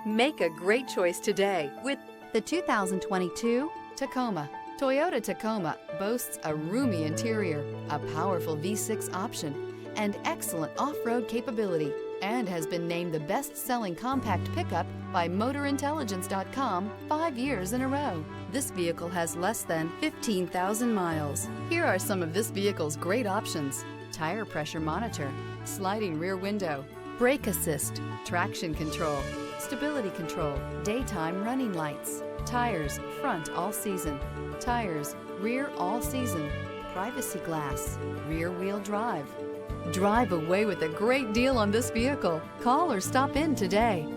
Make a great choice today with the 2022 Tacoma. Toyota Tacoma boasts a roomy interior, a powerful V6 option, and excellent off-road capability, and has been named the best-selling compact pickup by MotorIntelligence.com 5 years in a row. This vehicle has less than 15,000 miles. Here are some of this vehicle's great options: tire pressure monitor, sliding rear window, brake assist, traction control, stability control, daytime running lights, tires front all season, tires rear all season, privacy glass, rear wheel drive. Drive away with a great deal on this vehicle. Call or stop in today.